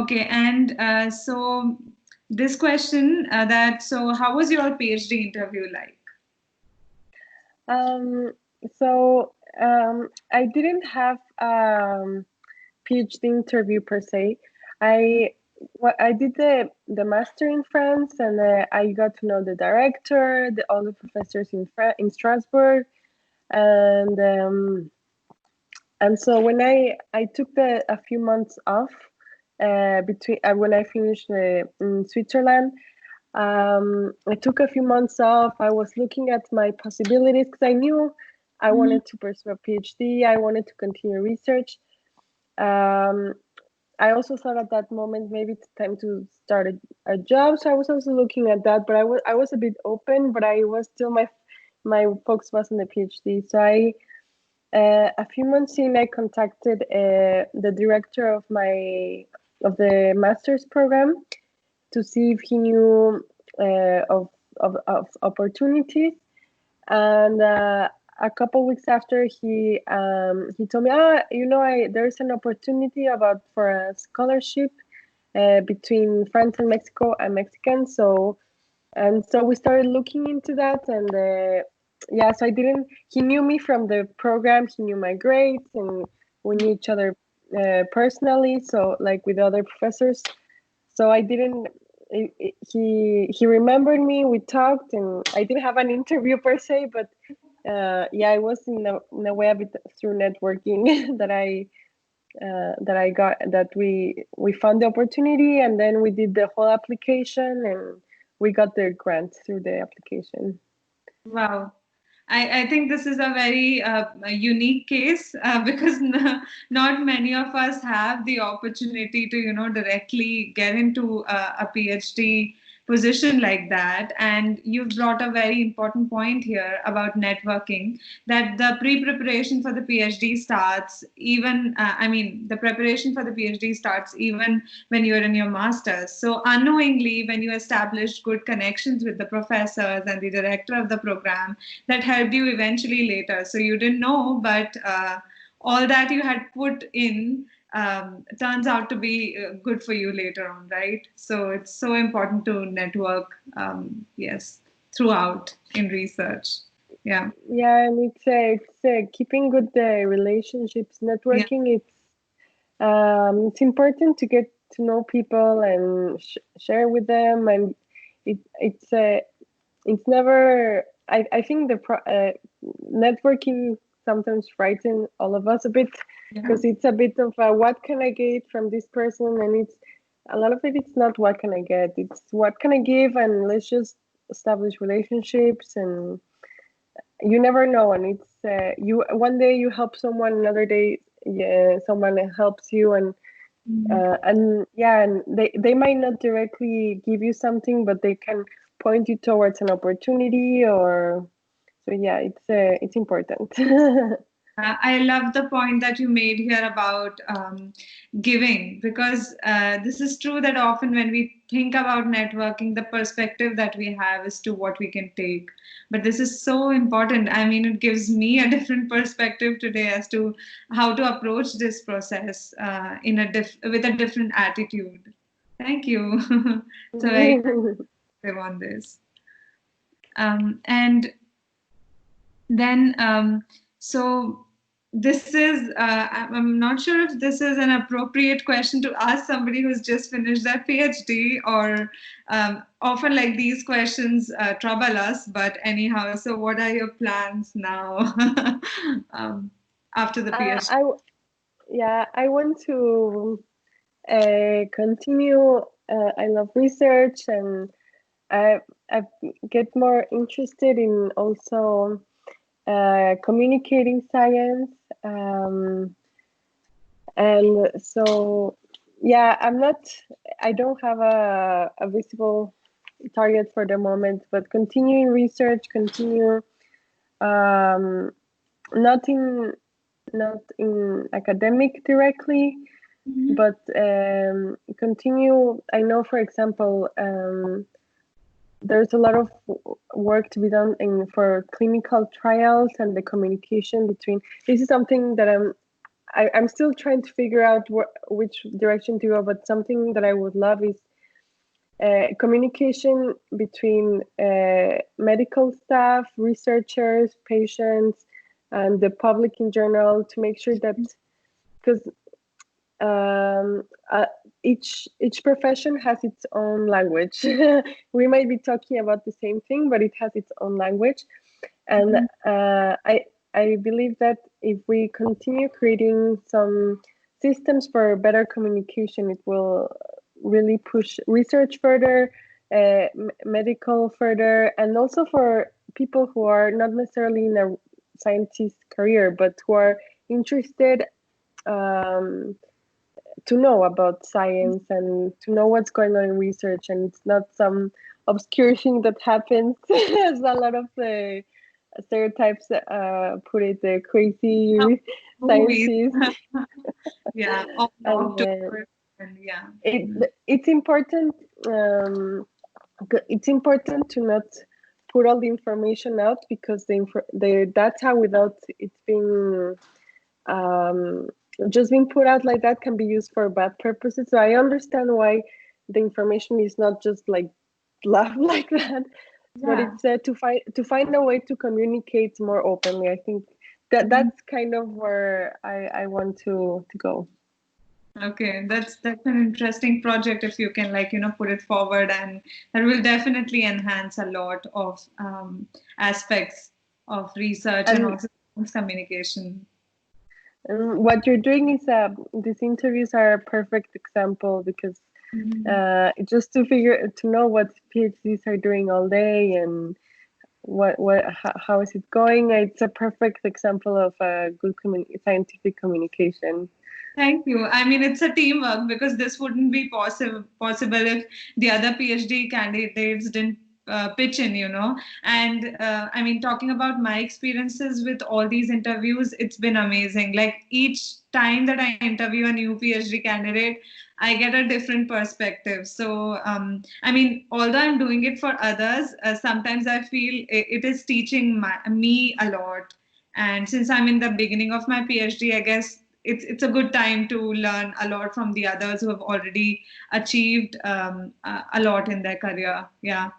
Okay, and so this question so how was your PhD interview like? Um, so I didn't have PhD interview per se. I I did the master in France, and I got to know the director, all the professors in Strasbourg, and so when I took a few months off between when I finished in Switzerland. I took a few months off. I was looking at my possibilities because I knew I Mhm. wanted to pursue a PhD. I wanted to continue research. Um, I also thought at that moment maybe it's time to start a job. So I was also looking at that, but I was a bit open, but I was still my focus was on the PhD. So a few months in, I contacted the director of the master's program to see if he knew of opportunities. And a couple weeks after, he told me, there's an opportunity about for a scholarship between France and Mexico. I'm Mexican, so we started looking into that, and yeah, so I didn't. He knew me from the program. He knew my grades, and we knew each other personally. So like with other professors, so I didn't. He remembered me. We talked, and I didn't have an interview per se, but yeah, it was in a way a bit through networking that I got that we found the opportunity, and then we did the whole application, and we got the grant through the application. Wow. I think this is a very a unique case because not many of us have the opportunity to, directly get into a PhD position like that. And you've brought a very important point here about networking, that the pre-preparation for the PhD starts even, the preparation for the PhD starts even when you're in your master's. So unknowingly, when you established good connections with the professors and the director of the program, that helped you eventually later. So you didn't know, but all that you had put in turns out to be good for you later on, right? So it's so important to network, yes, throughout in research. Yeah, Yeah, and it's keeping good relationships, yeah, networking. It's important to get to know people and share with them, and it's never. I think networking sometimes frighten all of us a bit yeah. because it's a bit of what can I get from this person, and it's a lot of it. It's not what can I get. It's what can I give, and let's just establish relationships, and you never know. And it's you one day you help someone, another day yeah someone helps you, Mhm. and yeah, and they might not directly give you something, but they can point you towards an opportunity, or so yeah, it's important. I love the point that you made here about giving, because this is true that often when we think about networking, the perspective that we have is to what we can take. But this is so important. I mean, it gives me a different perspective today as to how to approach this process with a different attitude. Thank you. So very active on this. And then so this is I'm not sure if this is an appropriate question to ask somebody who's just finished their PhD, or often like these questions trouble us, but anyhow, so what are your plans now um, after the uh, PhD? I yeah, I want to continue. I love research, and I get more interested in also communicating science. And so, yeah, I don't have a visible target for the moment, but continuing research, continue, um, not in not in academic directly, Mhm. but continue. I know, for example, there's a lot of work to be done for clinical trials and the communication between. This is something that I'm still trying to figure out which direction to go, but something that I would love is communication between medical staff, researchers, patients, and the public in general, to make sure that, because um, uh, each profession has its own language. We might be talking about the same thing, but it has its own language. And I believe that if we continue creating some systems for better communication, it will really push research further, medical further, and also for people who are not necessarily in a scientist career, but who are interested um, to know about science and to know what's going on in research, and it's not some obscure thing that happens as a lot of stereotypes put it, the crazy Movies. scientists. Yeah, or And doctors, and yeah. it's important, it's important to not put all the information out, because the data, without it being um, just being put out like that, can be used for bad purposes. So I understand why the information is not just like love like that, but Yeah. it's to find a way to communicate more openly. I think that's kind of where I want to go. Okay, that's an interesting project if you can, like, put it forward, and that will definitely enhance a lot of aspects of research and And also communication. what you're doing is these interviews are a perfect example, because Mhm. just to know what PhDs are doing all day, and how is it going. It's a perfect example of a good scientific communication. Thank you. I mean, it's a teamwork, because this wouldn't be possible if the other PhD candidates didn't pitch in. And I mean, talking about my experiences with all these interviews, it's been amazing. Like, each time that I interview a new PhD candidate, I get a different perspective. So, I mean, although I'm doing it for others, sometimes I feel it is teaching me a lot. And since I'm in the beginning of my PhD, I guess it's a good time to learn a lot from the others who have already achieved a lot in their career. Yeah,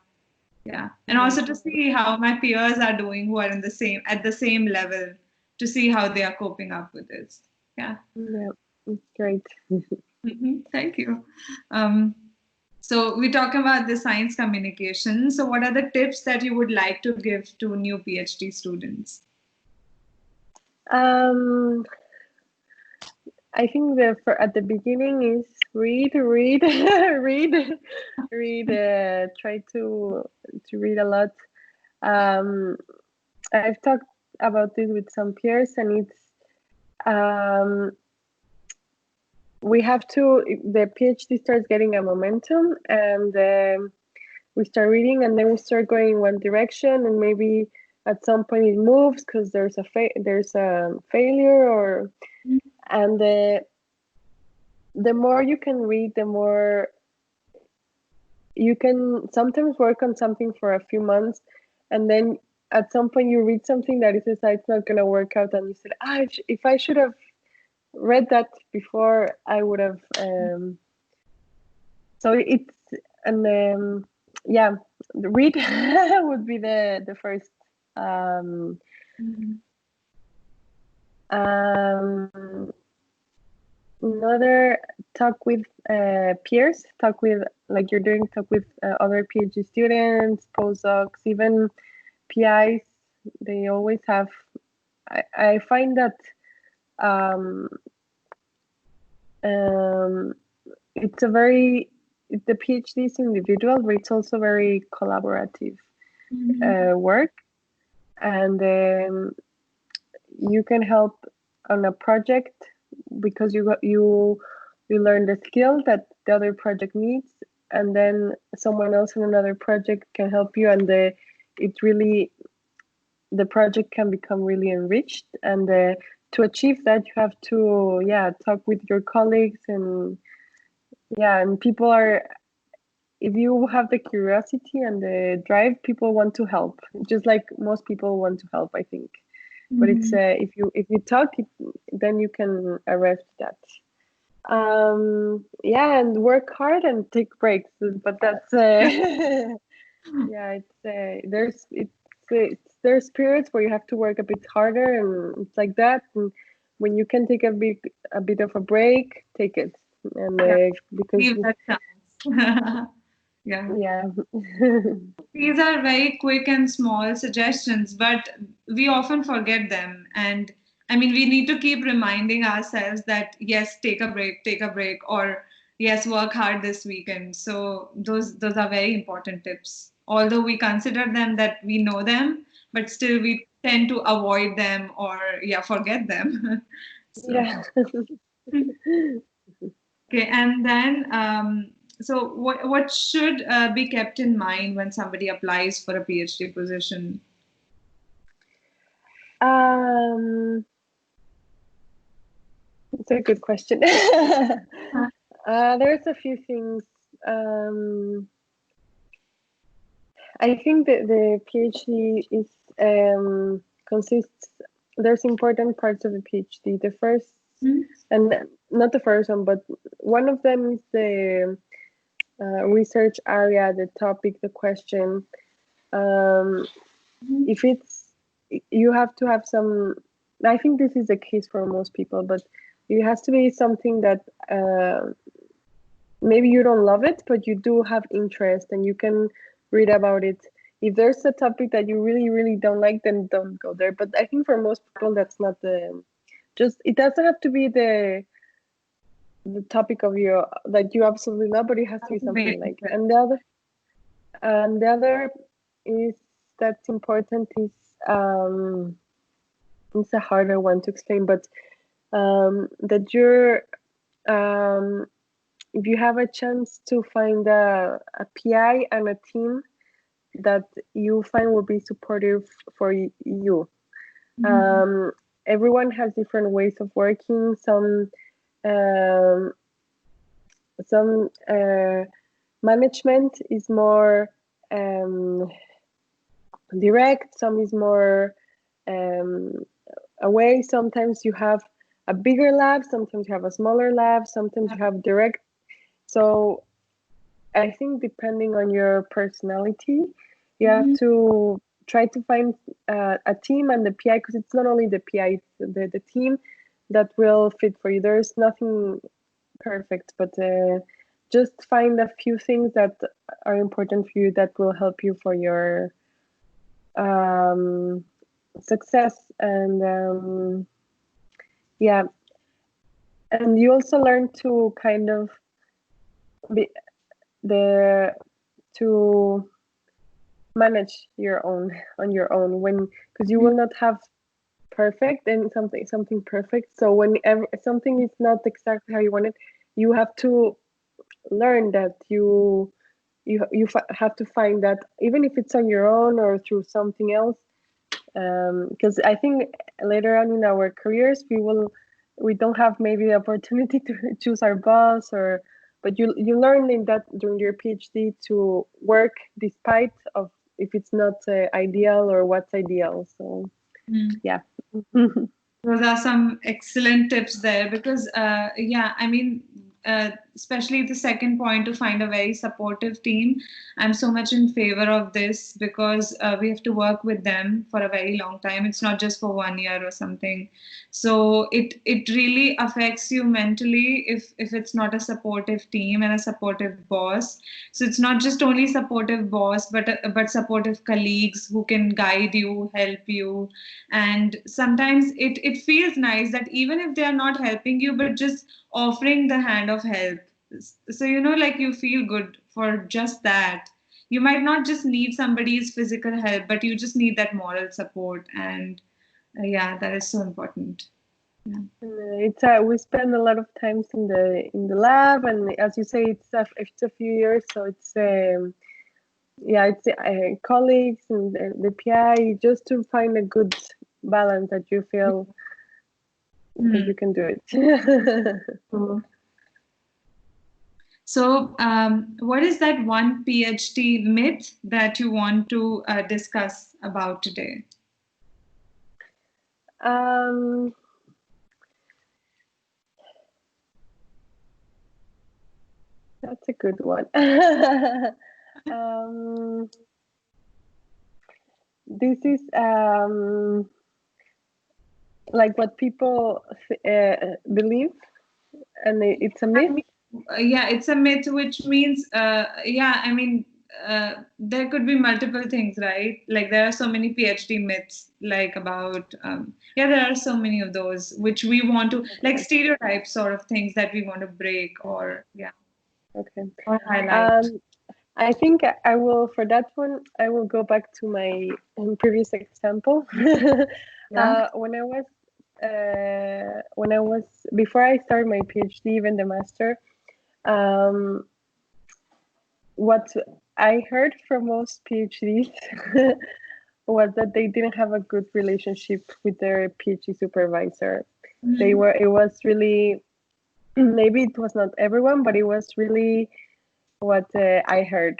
yeah, and Yeah, also to see how my peers are doing, who are in the same at the same level, to see how they are coping up with this. Yeah. yeah, it's great. Thank you. Um, so we talk about the science communication. So what are the tips that you would like to give to new PhD students? um I think at the beginning is read, read, read. Try to read a lot. Um, I've talked about this with some peers, and it's um, we have to. The PhD starts getting a momentum, and we start reading, and then we start going in one direction, and maybe at some point it moves because there's a failure, or and the more you can read, the more you can sometimes work on something for a few months, and then at some point you read something that is it's not going to work out, and you said, if I should have read that before, I would have so it's and yeah, read would be the first. um Mhm. um Another, talk with peers, talk with, like you're doing, talk with other PhD students, postdocs, even PIs. They always have, I find that um, um, it's a very, the PhD is individual, but it's also very collaborative Mhm. work. And you can help on a project because you learn the skill that the other project needs, and then someone else in another project can help you, and it really, the project can become really enriched. And to achieve that, you have to, yeah, talk with your colleagues, and yeah, and people are, if you have the curiosity and the drive, people want to help, just like most people want to help, I think. But it's if you talk, then you can arrive to that. Yeah, and work hard and take breaks. But that's yeah, there's periods where you have to work a bit harder, and it's like that. And when you can take a bit of a break, take it. And Yeah, because leave that chance. Yeah. yeah. These are very quick and small suggestions, but we often forget them. And I mean, we need to keep reminding ourselves that yes, take a break, or yes, work hard this weekend. So those are very important tips. Although we consider them that we know them, but still we tend to avoid them or yeah, forget them. So Yeah. okay, and then so what should be kept in mind when somebody applies for a PhD position? um it's a good question. There's a few things. I think that the PhD is consists. There's important parts of the PhD. The first, Mhm. and not the first one, but one of them is the research area, the topic, the question. Um, if it's, you have to have some. I think this is the case for most people, but it has to be something that maybe you don't love it, but you do have interest and you can read about it. If there's a topic that you really, really don't like, then don't go there. But I think for most people, that's not the just. It doesn't have to be the topic of your that you absolutely love, but it has to be something you like. And the other is that's important is it's a harder one to explain, but that you're if you have a chance to find a PI and a team that you find will be supportive for you. Um, Everyone has different ways of working. Um, some management is more um, direct. Some is more um, away. Sometimes you have a bigger lab. Sometimes you have a smaller lab. Sometimes you have direct. So I think depending on your personality, you have to try to find a team and the PI, because it's not only the PI, it's the team that will fit for you. There's nothing perfect, but just find a few things that are important for you that will help you for your um, success. And yeah, and you also learn to kind of be the to manage your own on your own, when because you will not have perfect and something perfect. So whenever something is not exactly how you want it, you have to learn that have to find that, even if it's on your own or through something else. Because I think later on in our careers we don't have maybe the opportunity to choose our boss, or but you learn in that during your PhD to work despite of if it's not ideal or what's ideal. So yeah. Those are some excellent tips there because, yeah, I mean, especially the second point to find a very supportive team. I'm so much in favor of this because we have to work with them for a very long time. It's not just for 1 year or something. So it really affects you mentally if it's not a supportive team and a supportive boss. So it's not just only supportive boss, but supportive colleagues who can guide you, help you, and sometimes it feels nice that even if they are not helping you but just offering the hand of help, so like you feel good for just that. You might not just need somebody's physical help, but you just need that moral support, and yeah, that is so important. Yeah. It's we spend a lot of times in the lab, and as you say, it's a few years, so it's yeah, it's colleagues and the PI, just to find a good balance that you feel that you can do it. Cool. So, what is that one PhD myth that you want to discuss about today? Um, that's a good one. This is like what people believe, and it's a I myth. mean, yeah, it's a myth, which means, yeah, I mean, there could be multiple things, right? Like there are so many PhD myths, like about, yeah, there are so many of those which we want to, like Okay. stereotypes sort of things that we want to break or, yeah, Okay. or highlight. Um, I think I will, for that one, I will go back to my previous example. Yeah. When I was, before I started my PhD, even the master, um, what I heard from most PhDs was that they didn't have a good relationship with their PhD supervisor. Mhm. It was really, maybe it was not everyone, but it was really what I heard.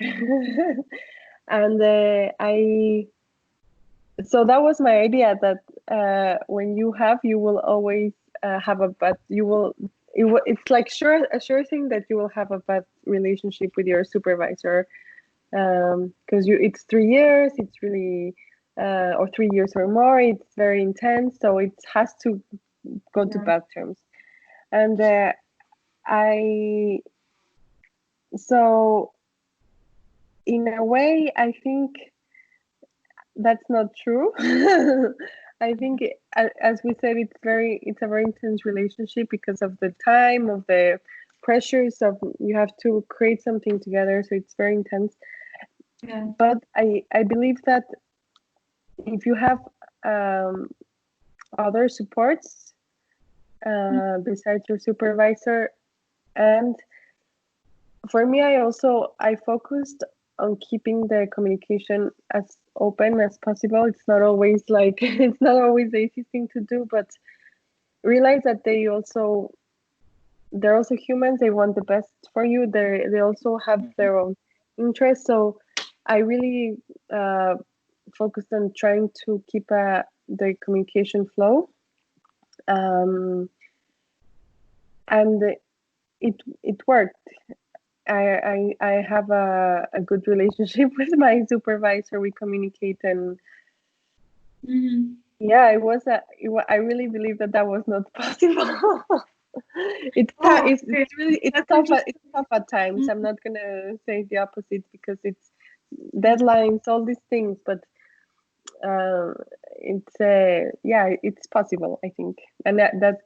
And so that was my idea, that when you will always have a bad, it's like a sure thing that you will have a bad relationship with your supervisor, because it's 3 years, it's really, or 3 years or more, it's very intense, so it has to go to Yeah. bad terms. And I so in a way, I think that's not true. I think, as we said, it's a very intense relationship because of the time, of the pressures of you have to create something together. So it's very intense. Yeah. But I believe that if you have um, other supports besides your supervisor, and for me, I focused on keeping the communication as open as possible. It's not always like it's not always the easy thing to do, but realize that they're also humans. They want the best for you. They also have their own interests. So I really uh, focused on trying to keep the communication flow, um, and it worked. I have a good relationship with my supervisor. We communicate, and Mhm. yeah, I really believe that that was not possible. Oh, okay. It's really That's it's interesting. tough at times. I'm Mhm. not gonna say the opposite, because it's deadlines, all these things, but uh, it's yeah, it's possible, I think, and that's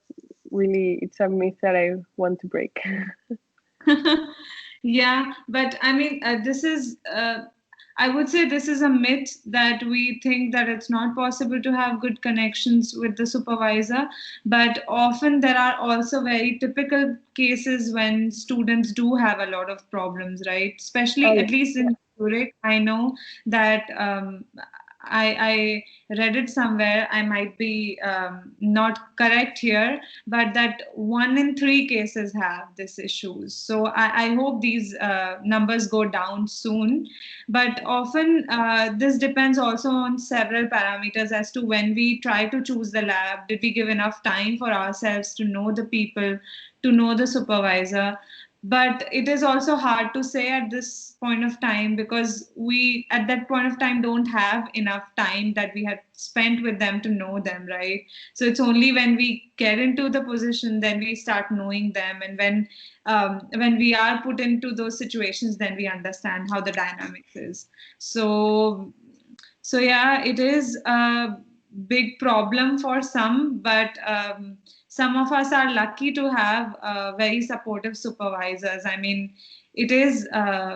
really, it's a myth that I want to break. Yeah, but I mean, this is, I would say this is a myth that we think that it's not possible to have good connections with the supervisor. But often there are also very typical cases when students do have a lot of problems, right? Oh Especially, yeah. at least in Zurich, I know that I read it somewhere. I might be not correct here, but that 1 in 3 cases have this issues. So I hope these numbers go down soon. But often this depends also on several parameters as to when we try to choose the lab. Did we give enough time for ourselves to know the people, to know the supervisor? But it is also hard to say at this point of time, because we at that point of time don't have enough time that we had spent with them to know them, right? So it's only when we get into the position, then we start knowing them, and when we are put into those situations, then we understand how the dynamics is. So so yeah, it is a big problem for some, but some of us are lucky to have very supportive supervisors. I mean, it is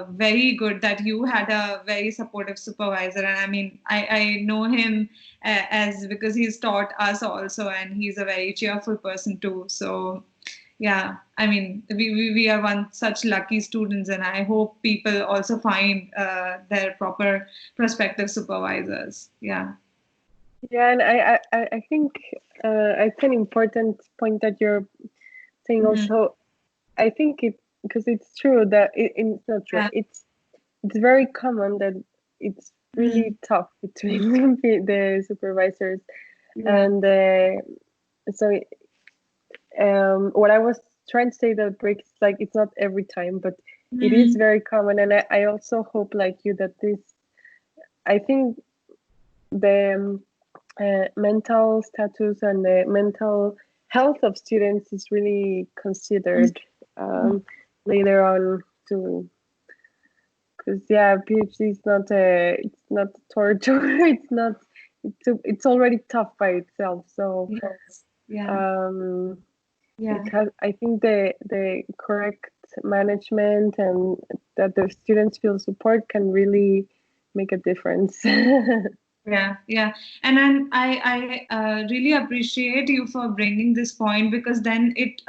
very good that you had a very supportive supervisor, and I mean, I know him as because he's taught us also, and he's a very cheerful person too. So yeah, I mean, we are one such lucky students, and I hope people also find their proper prospective supervisors. Yeah. Yeah, and I think it's an important point that you're saying Mhm. also. I think because it's true that it's not true. Yeah. It's very common that it's Mhm. really tough between the supervisors. Yeah. And so what I was trying to say, that breaks, like, it's not every time, but it is Mm. very common. And I also hope, like you, that this, I think the mental status and the mental health of students is really considered later on, to, because yeah, PhD is not a, it's not torture. It's not, it's already tough by itself. So Yes. Yeah. um it Yeah. has, I think the correct management and that the students feel support can really make a difference. Yeah, yeah, and then I really appreciate you for bringing this point, because then it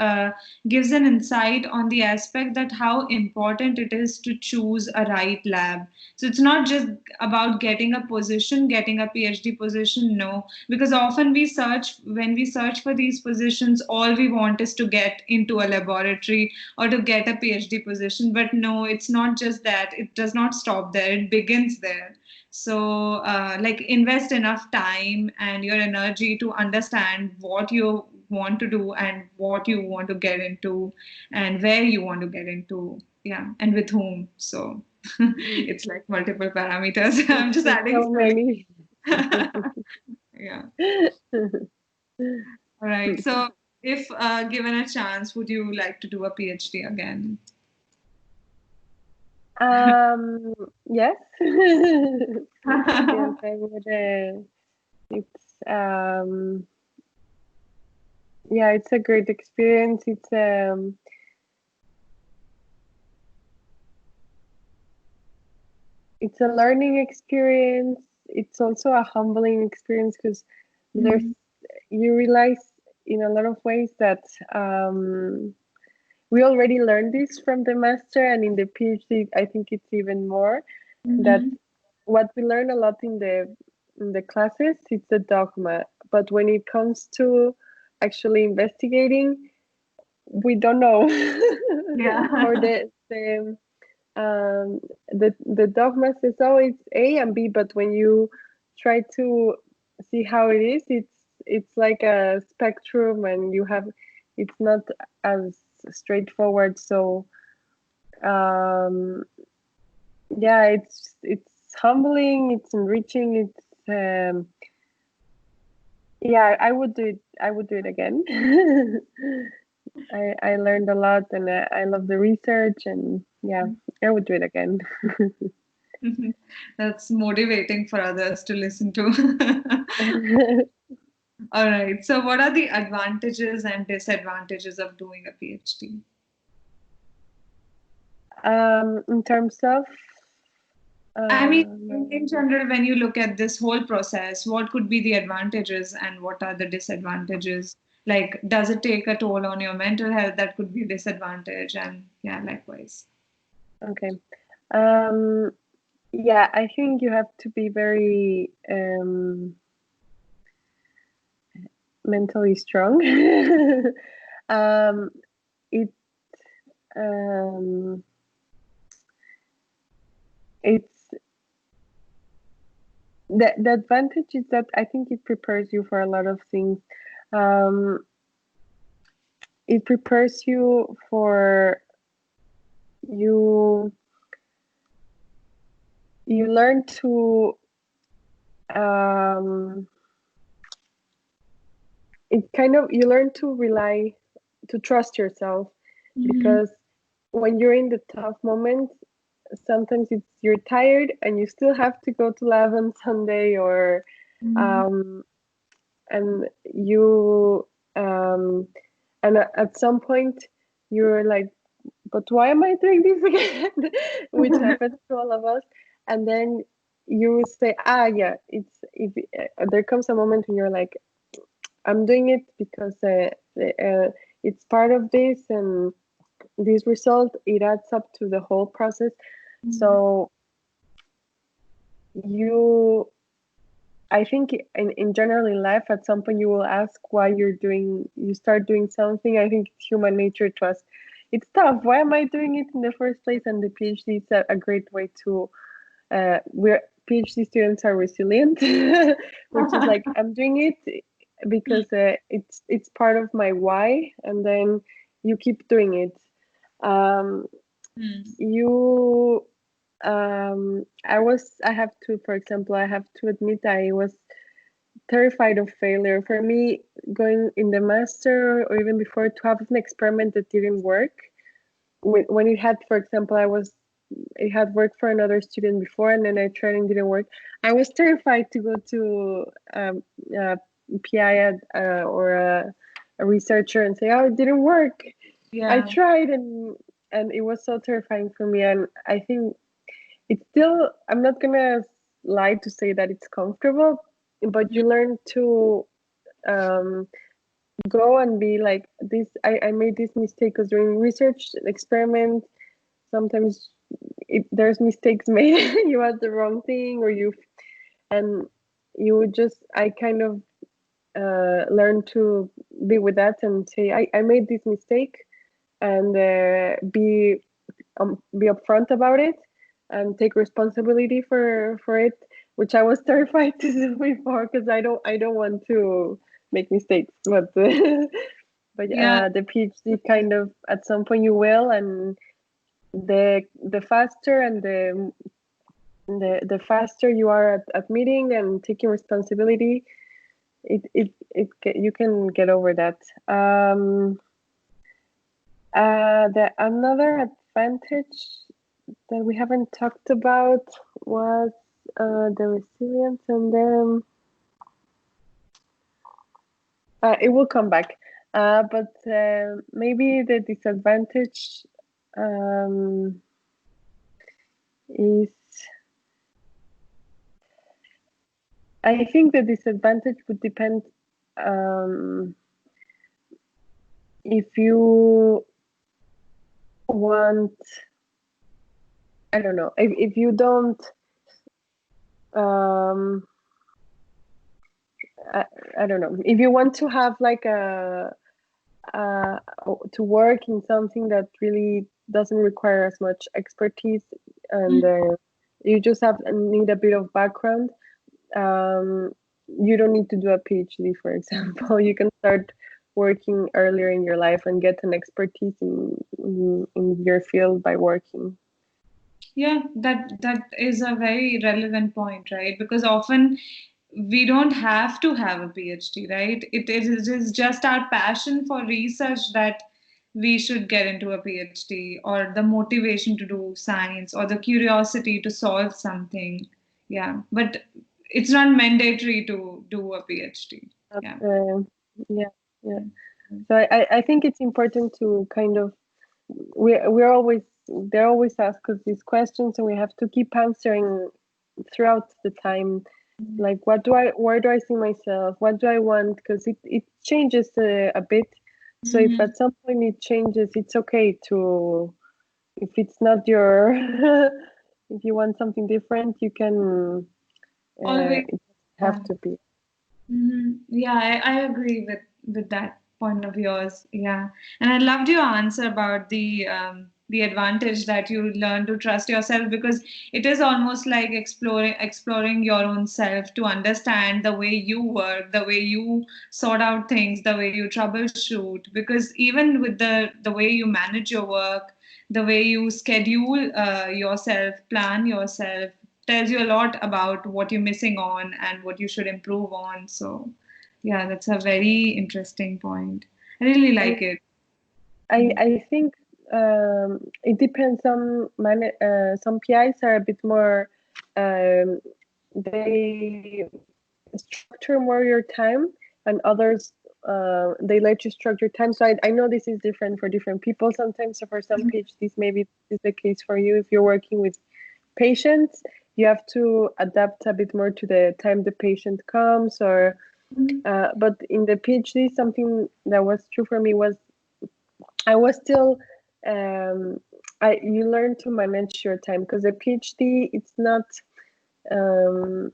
gives an insight on the aspect that how important it is to choose a right lab. So it's not just about getting a position, getting a PhD position. No, because often we search when we search for these positions, all we want is to get into a laboratory or to get a PhD position. But no, it's not just that. It does not stop there. It begins there. So like, invest enough time and your energy to understand what you want to do and what you want to get into and where you want to get into, yeah, and with whom. So it's like multiple parameters. I'm just It's adding so many. yeah. All right, so if given a chance, would you like to do a PhD again? Yes. Yes, I would. It's yeah, it's a great experience. It's a learning experience. It's also a humbling experience, because there's, Mhm. you realize in a lot of ways that we already learned this from the master, and in the PhD, I think it's even more, that Mhm. what we learn a lot in the classes, it's a dogma, but when it comes to actually investigating, we don't know. Or Yeah. the dogma says, oh, it's A and B, but when you try to see how it is, it's like a spectrum, and you have, it's not as straightforward. So um yeah, it's humbling, it's enriching, it's yeah, I would do it again. I learned a lot, and I love the research, and yeah, I would do it again. That's motivating for others to listen to. All right. So, what are the advantages and disadvantages of doing a PhD? In terms of I mean, in um, general, when you look at this whole process, what could be the advantages and what are the disadvantages? Like, does it take a toll on your mental health? That could be a disadvantage. And yeah, likewise. okay, um, yeah, I think you have to be very mentally strong. um, it um, it's the advantage is that I think it prepares you for a lot of things. Um, it prepares you for, you you learn to um, it kind of, you learn to rely, to trust yourself, Mhm. because when you're in the tough moments, sometimes it's, you're tired and you still have to go to lab on Sunday, or Mhm. um, and you and at some point you're like, but why am I doing this again? Which happens to all of us. And then you will say, ah, yeah, it's, if there comes a moment when you're like, I'm doing it because it's part of this, and this result, it adds up to the whole process. Mhm. So you, I think in general in life, at some point you will ask why you start doing something. I think it's human nature to ask, it's tough, why am I doing it in the first place? And the PhD is a great way to, we're PhD students are resilient, which is like, I'm doing it. because it's part of my why, and then you keep doing it. Um, you I have to, for example, I have to admit I was terrified of failure. For me, going in the master or even before, to have an experiment that didn't work, when it had, for example, it had worked for another student before, and then I tried and didn't work. I was terrified to go to a PI or a researcher and say, "Oh, it didn't work. I Yeah. tried," and it was so terrifying for me. And I think it's still, I'm not gonna lie to say that it's comfortable, but you learn to um, go and be like this. I made this mistake because during research experiment, sometimes there's mistakes made. You had the wrong thing, and you would just, I kind of learn to be with that and say, I made this mistake, and be upfront about it and take responsibility for it, which I was terrified to do before, because I don't want to make mistakes. But Yeah. the PhD, kind of at some point you will, and the faster and the faster you are at admitting and taking responsibility, you can get over that. The another advantage that we haven't talked about was the resilience, and then it will come back. But maybe the disadvantage is, I think the disadvantage would depend um, if you want, I don't know, if you don't, um, I don't know, if you want to have like to work in something that really doesn't require as much expertise, and you just need a bit of background. um, you don't need to do a PhD, for example. You can start working earlier in your life and get an expertise in your field by working. Yeah, that is a very relevant point, right? Because often we don't have to have a PhD, right? It is just our passion for research that we should get into a PhD, or the motivation to do science, or the curiosity to solve something. Yeah, but it's not mandatory to do a PhD. But, Yeah. yeah, yeah. So I think it's important to kind of, we're always, they're always ask us these questions, and we have to keep answering throughout the time, like where do I see myself, what do I want, because it changes a bit. So if Mhm. at some point it changes, it's okay to, if it's not your if you want something different, you can Always. it have Yeah. to be. Yeah, I agree with that point of yours. Yeah, and I loved your answer about the advantage that you learn to trust yourself, because it is almost like exploring your own self, to understand the way you work, the way you sort out things, the way you troubleshoot. Because even with the way you manage your work, the way you schedule yourself, plan yourself, tells you a lot about what you're missing on and what you should improve on. So, yeah, that's a very interesting point. I really And like it. I think it depends. Some PIs are a bit more, they structure more your time, and others they let you structure time. So I know this is different for different people sometimes. So for some PhDs, maybe this is the case for you. If you're working with patients, you have to adapt a bit more to the time the patient comes. Or but in the PhD, something that was true for me was, I was still, um, you learn to manage your time, because a PhD, it's not, um,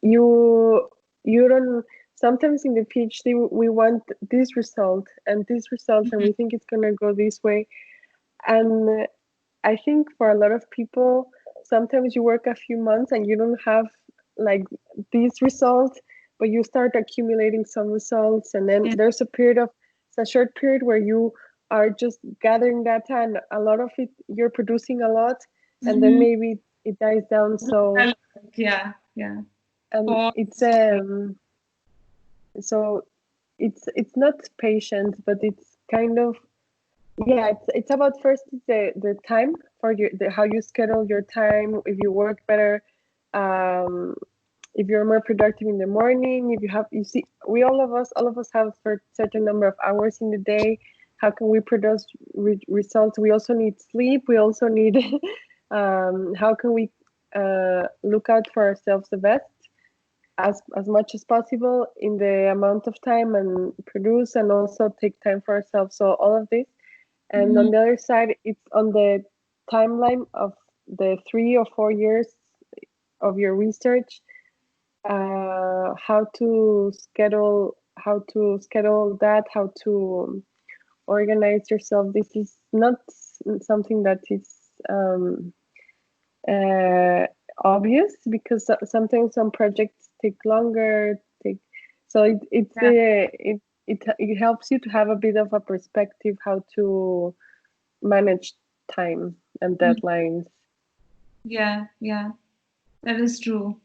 you you don't, sometimes in the PhD we want this result and this result, and we think it's gonna go this way. And I think for a lot of people, sometimes you work a few months and you don't have like this result, but you start accumulating some results, and then Yeah. there's it's a short period where you are just gathering data, and a lot of it you're producing a lot, and then Mm-hmm. maybe it dies down. So Yeah, yeah. and Pause. it's so it's not patient, but it's kind of, yeah, it's about first the time for how you schedule your time, if you work better, um if you're more productive in the morning, if you see, all of us have a certain number of hours in the day. How can we produce results? We also need sleep, we also need how can we look out for ourselves the best, as much as possible in the amount of time, and produce, and also take time for ourselves. So all of this. And Mhm. on the other side, it's on the timeline of the 3 or 4 years of your research, how to schedule that, how to organize yourself. This is not something that is uh, obvious, because sometimes some projects take longer. So Yeah, it helps you to have a bit of a perspective how to manage time and mm, deadlines. yeah, yeah. That is true.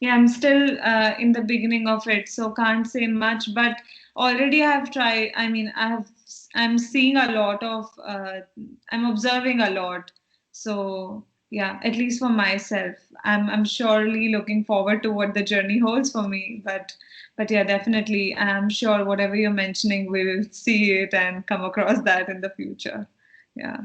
Yeah, I'm still in the beginning of it, so can't say much. But already I have tried. I mean, I'm seeing a lot of. I'm observing a lot. So yeah, at least for myself, I'm surely looking forward to what the journey holds for me. But yeah, definitely, I'm sure whatever you're mentioning, we will see it and come across that in the future. Yeah.